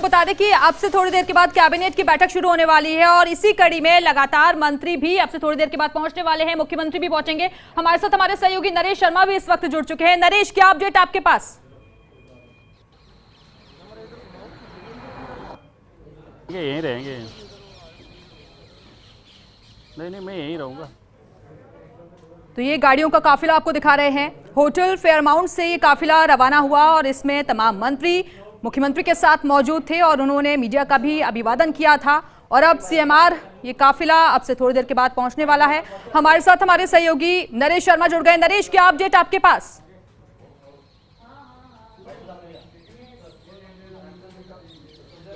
बता दें कि अब से थोड़ी देर के बाद कैबिनेट की बैठक शुरू होने वाली है और इसी कड़ी में लगातार मंत्री भी अब से थोड़ी देर के बाद पहुंचने वाले हैं। मुख्यमंत्री भी पहुंचेंगे। हमारे साथ हमारे सहयोगी नरेश शर्मा भी इस वक्त जुड़ चुके हैं। नरेश, क्या अपडेट आपके पास? यहीं रहेंगे। नहीं, मैं यहीं रहूंगा। तो ये गाड़ियों का काफिला आपको दिखा रहे हैं। होटल फेयरमाउंट से ये काफिला रवाना हुआ और इसमें तमाम मंत्री मुख्यमंत्री के साथ मौजूद थे और उन्होंने मीडिया का भी अभिवादन किया था। और अब सीएमआर ये काफिला अब से थोड़ी देर के बाद पहुंचने वाला है। हमारे साथ हमारे सहयोगी नरेश शर्मा जुड़ गए। नरेश, क्या अपडेट आपके पास?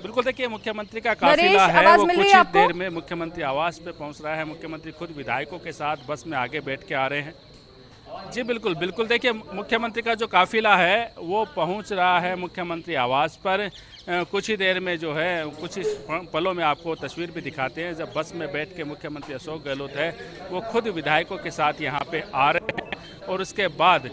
बिल्कुल, देखिए मुख्यमंत्री का काफिला है वो कुछ ही देर में मुख्यमंत्री आवास पे पहुंच रहा है। मुख्यमंत्री खुद विधायकों के साथ बस में आगे बैठ के आ रहे हैं। जी बिल्कुल, देखिए मुख्यमंत्री का जो काफिला है वो पहुंच रहा है मुख्यमंत्री आवास पर। कुछ ही देर में जो है कुछ ही पलों में आपको तस्वीर भी दिखाते हैं जब बस में बैठ के मुख्यमंत्री अशोक गहलोत है वो खुद विधायकों के साथ यहाँ पे आ रहे हैं और उसके बाद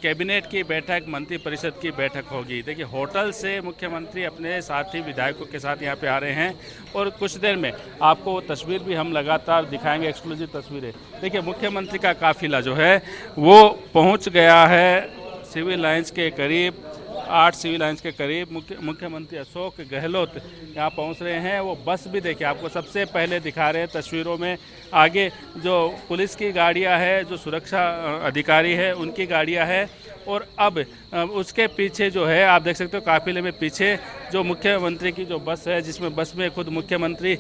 कैबिनेट की बैठक, मंत्री परिषद की बैठक होगी। देखिए होटल से मुख्यमंत्री अपने साथी विधायकों के साथ यहाँ पे आ रहे हैं और कुछ देर में आपको वो तस्वीर भी हम लगातार दिखाएंगे, एक्सक्लूसिव तस्वीरें। देखिए मुख्यमंत्री का काफिला जो है वो पहुँच गया है सिविल लाइन्स के करीब, 8 सिविल लाइन्स के करीब। मुख्यमंत्री अशोक गहलोत यहाँ पहुँच रहे हैं। वो बस भी देखिए आपको सबसे पहले दिखा रहे हैं तस्वीरों में। आगे जो पुलिस की गाड़ियाँ है, जो सुरक्षा अधिकारी है उनकी गाड़ियाँ है और अब उसके पीछे जो है आप देख सकते हो काफिले में पीछे जो मुख्यमंत्री की जो बस है जिसमें बस में खुद मुख्यमंत्री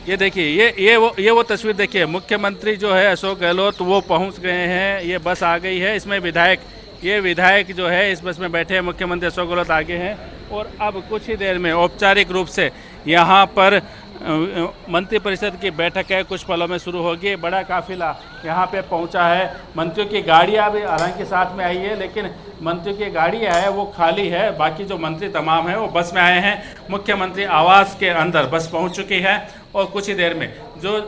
ये देखिए ये वो तस्वीर देखिए। मुख्यमंत्री जो है अशोक गहलोत वो पहुंच गए हैं। ये बस आ गई है, इसमें विधायक जो है इस बस में बैठे हैं। मुख्यमंत्री अशोक गहलोत आगे हैं और अब कुछ ही देर में औपचारिक रूप से यहाँ पर मंत्रिपरिषद की बैठक है कुछ पलों में शुरू होगी। बड़ा काफिला यहाँ पे पहुँचा है। मंत्रियों की गाड़ियाँ भी हालांकि साथ में आई है लेकिन मंत्रियों की गाड़ियाँ है वो खाली है। बाकी जो मंत्री तमाम हैं वो बस में आए हैं। मुख्यमंत्री आवास के अंदर बस पहुँच चुकी है और कुछ ही देर में जो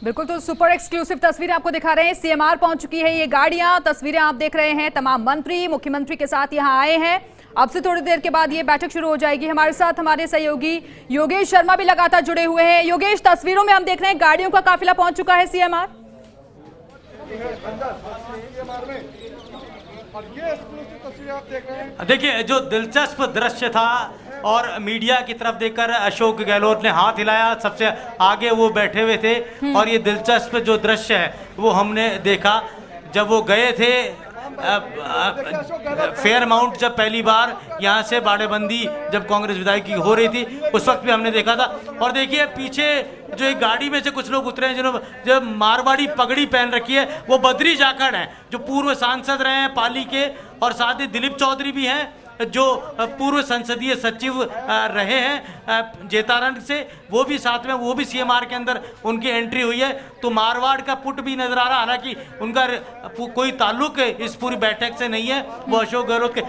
बिल्कुल, तो सुपर एक्सक्लूसिव तस्वीरें आपको दिखा रहे हैं। सीएमआर पहुंच चुकी है। ये गाड़ियां, तस्वीरें आप देख रहे हैं। तमाम मंत्री मुख्यमंत्री के साथ यहां आए हैं। अब से थोड़ी देर के बाद ये बैठक शुरू हो जाएगी। हमारे साथ हमारे सहयोगी योगेश शर्मा भी लगातार जुड़े हुए हैं। योगेश, तस्वीरों में हम देख रहे हैं गाड़ियों का काफिला पहुंच चुका है सीएमआर। देखिए जो दिलचस्प दृश्य था और मीडिया की तरफ देखकर अशोक गहलोत ने हाथ हिलाया, सबसे आगे वो बैठे हुए थे और ये दिलचस्प जो दृश्य है वो हमने देखा जब वो गए थे फेयरमाउंट। जब पहली बार यहाँ से बाड़ेबंदी जब कांग्रेस विधायक की हो रही थी उस वक्त भी हमने देखा था। और देखिए पीछे जो एक गाड़ी में से कुछ लोग उतरे हैं जिन्होंने जब मारवाड़ी पगड़ी पहन रखी है वो बद्री जाखड़ हैं जो पूर्व सांसद रहे हैं पाली के, और साथ ही दिलीप चौधरी भी हैं जो पूर्व संसदीय सचिव रहे हैं जेतारण से, वो भी साथ में, वो भी सीएमआर के अंदर उनकी एंट्री हुई है। तो मारवाड़ का पुट भी नजर आ रहा, हालांकि उनका कोई ताल्लुक इस पूरी बैठक से नहीं है, वो अशोक गहलोत के।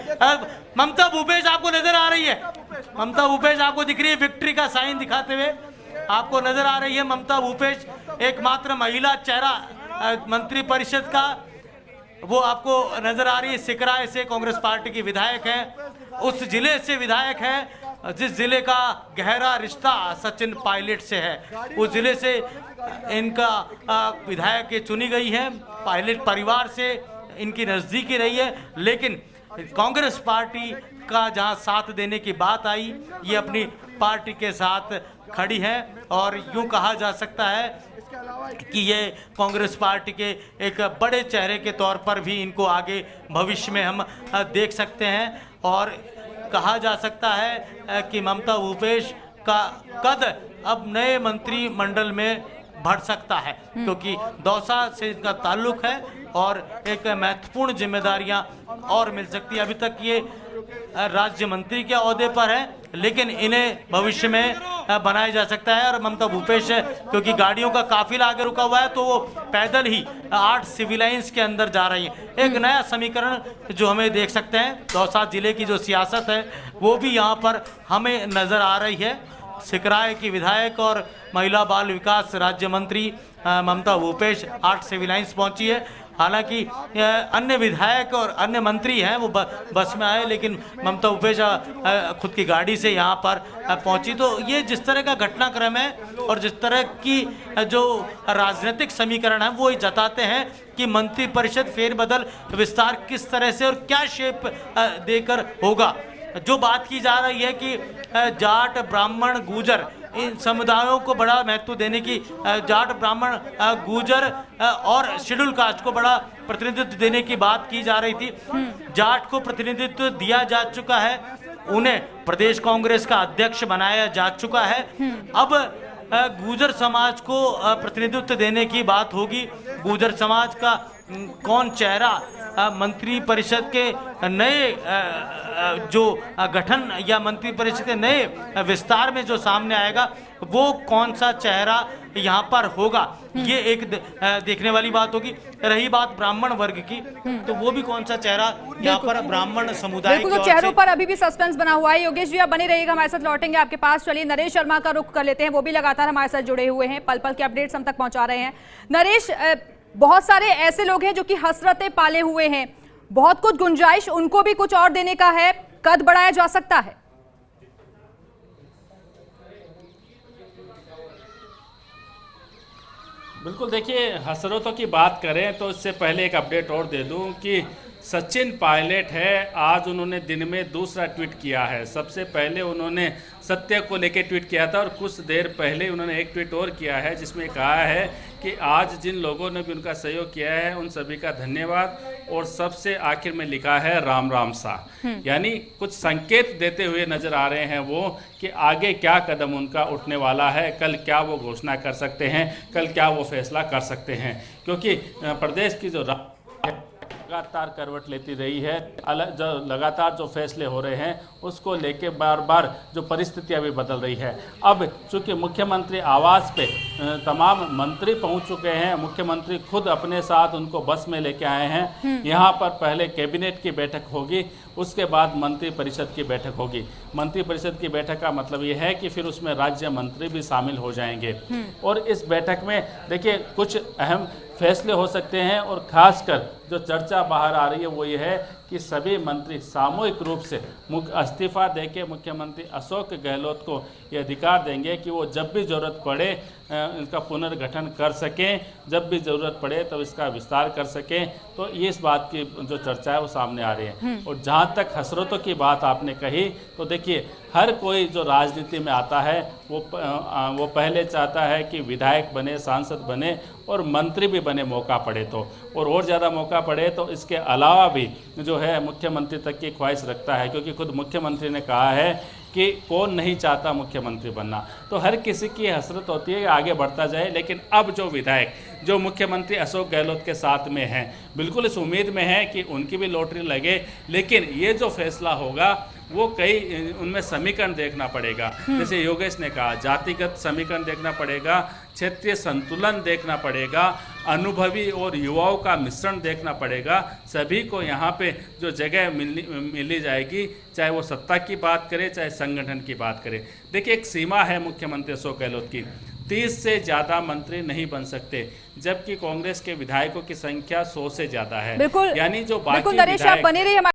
ममता भूपेश आपको नजर आ रही है, ममता भूपेश आपको दिख रही है विक्ट्री का साइन दिखाते हुए आपको नजर आ रही है। ममता भूपेश एकमात्र महिला चेहरा मंत्री परिषद का वो आपको नजर आ रही है। सिकराय से कांग्रेस पार्टी की विधायक हैं, उस जिले से विधायक हैं जिस जिले का गहरा रिश्ता सचिन पायलट से है। उस जिले से इनका विधायक चुनी गई है, पायलट परिवार से इनकी नज़दीकी रही है। लेकिन कांग्रेस पार्टी का जहां साथ देने की बात आई, ये अपनी पार्टी के साथ खड़ी है और यूं कहा जा सकता है कि ये कांग्रेस पार्टी के एक बड़े चेहरे के तौर पर भी इनको आगे भविष्य में हम देख सकते हैं। और कहा जा सकता है कि ममता भूपेश का कद अब नए मंत्रिमंडल में बढ़ सकता है क्योंकि दौसा से इनका ताल्लुक है और एक महत्वपूर्ण जिम्मेदारियां और मिल सकती है। अभी तक ये राज्य मंत्री के ओहदे पर है लेकिन इन्हें भविष्य में बनाया जा सकता है। और ममता भूपेश क्योंकि गाड़ियों का काफिला आगे रुका हुआ है तो वो पैदल ही 8 सिविल लाइन्स के अंदर जा रही है। एक नया समीकरण जो हमें देख सकते हैं, दौसा जिले की जो सियासत है वो भी यहाँ पर हमें नजर आ रही है। सिकराय की विधायक और महिला बाल विकास राज्य मंत्री ममता भूपेश 8 सिविल लाइन्स पहुंची है। हालांकि अन्य विधायक और अन्य मंत्री हैं वो बस में आए, लेकिन ममता भूपेश खुद की गाड़ी से यहाँ पर पहुंची। तो ये जिस तरह का घटनाक्रम है और जिस तरह की जो राजनीतिक समीकरण है वो जताते हैं कि मंत्रिपरिषद फेरबदल विस्तार किस तरह से और क्या शेप देकर होगा। जो बात की जा रही है कि जाट, ब्राह्मण, गूजर इन समुदायों को बड़ा महत्व देने की, जाट, ब्राह्मण, गूजर और शेड्यूल कास्ट को बड़ा प्रतिनिधित्व देने की बात की जा रही थी। जाट को प्रतिनिधित्व दिया जा चुका है, उन्हें प्रदेश कांग्रेस का अध्यक्ष बनाया जा चुका है। अब गूजर समाज को प्रतिनिधित्व देने की बात होगी। गूजर समाज का कौन चेहरा मंत्री परिषद के नए जो गठन या मंत्री परिषद के नए विस्तार में जो सामने आएगा वो कौन सा चेहरा यहाँ पर होगा, ये एक देखने वाली बात होगी। रही बात ब्राह्मण वर्ग की, तो वो भी कौन सा चेहरा यहाँ पर ब्राह्मण समुदाय की ओर से। तो चेहरों पर अभी भी सस्पेंस बना हुआ है। योगेश जी आप बने रहिएगा, हमारे साथ लौटेंगे आपके पास। चलिए नरेश शर्मा का रुख कर लेते हैं, वो भी लगातार हमारे साथ जुड़े हुए हैं, पल पल के अपडेट्स हम तक पहुंचा रहे हैं। नरेश, बहुत सारे ऐसे लोग हैं जो कि हसरतें पाले हुए हैं, बहुत कुछ गुंजाइश उनको भी कुछ और देने का है, कद बढ़ाया जा सकता है। बिल्कुल, देखिए हसरतों की बात करें तो इससे पहले एक अपडेट और दे दूं कि सचिन पायलट है, आज उन्होंने दिन में दूसरा ट्वीट किया है। सबसे पहले उन्होंने सत्य को लेकर ट्वीट किया था और कुछ देर पहले उन्होंने एक ट्वीट और किया है जिसमें कहा है कि आज जिन लोगों ने भी उनका सहयोग किया है उन सभी का धन्यवाद, और सबसे आखिर में लिखा है राम राम सा। यानी कुछ संकेत देते हुए नजर आ रहे हैं वो कि आगे क्या कदम उनका उठने वाला है, कल क्या वो घोषणा कर सकते हैं, कल क्या वो फैसला कर सकते हैं। क्योंकि प्रदेश की जो लगातार करवट लेती रही है, जो लगातार जो फैसले हो रहे हैं उसको लेके बार बार जो परिस्थितियां भी बदल रही है। अब चूंकि मुख्यमंत्री आवास पे तमाम मंत्री पहुंच चुके हैं, मुख्यमंत्री खुद अपने साथ उनको बस में लेके आए हैं। यहाँ पर पहले कैबिनेट की बैठक होगी, उसके बाद मंत्री परिषद की बैठक होगी। मंत्री परिषद की बैठक का मतलब ये है कि फिर उसमें राज्य मंत्री भी शामिल हो जाएंगे, और इस बैठक में देखिए कुछ अहम फैसले हो सकते हैं। और खासकर जो चर्चा बाहर आ रही है वो ये है कि सभी मंत्री सामूहिक रूप से इस्तीफा देके मुख्यमंत्री अशोक गहलोत को ये अधिकार देंगे कि वो जब भी ज़रूरत पड़े इनका पुनर्गठन कर सकें, जब भी ज़रूरत पड़े तब इसका विस्तार कर सकें। तो ये इस बात की जो चर्चा है वो सामने आ रही है। और जहाँ तक हसरतों की बात आपने कही, तो देखिए हर कोई जो राजनीति में आता है वो पहले चाहता है कि विधायक बने, सांसद बने और मंत्री भी बने मौका पड़े तो, और ज़्यादा मौका पड़े तो इसके अलावा भी जो है मुख्यमंत्री तक की ख्वाहिश रखता है। क्योंकि खुद मुख्यमंत्री ने कहा है कि कौन नहीं चाहता मुख्यमंत्री बनना, तो हर किसी की हसरत होती है कि आगे बढ़ता जाए। लेकिन अब जो विधायक जो मुख्यमंत्री अशोक गहलोत के साथ में हैं, बिल्कुल इस उम्मीद में है कि उनकी भी लॉटरी लगे। लेकिन ये जो फैसला होगा वो कई उनमें समीकरण देखना पड़ेगा, जैसे योगेश ने कहा, जातिगत समीकरण देखना पड़ेगा, क्षेत्रीय संतुलन देखना पड़ेगा, अनुभवी और युवाओं का मिश्रण देखना पड़ेगा। सभी को यहाँ पे जो जगह मिली जाएगी, चाहे वो सत्ता की बात करे चाहे संगठन की बात करे। देखिए एक सीमा है मुख्यमंत्री अशोक गहलोत की, 30 से ज़्यादा मंत्री नहीं बन सकते, जबकि कांग्रेस के विधायकों की संख्या 100 से ज़्यादा है। बिल्कुल, यानी जो बाकी नरेश आप बने रहिए।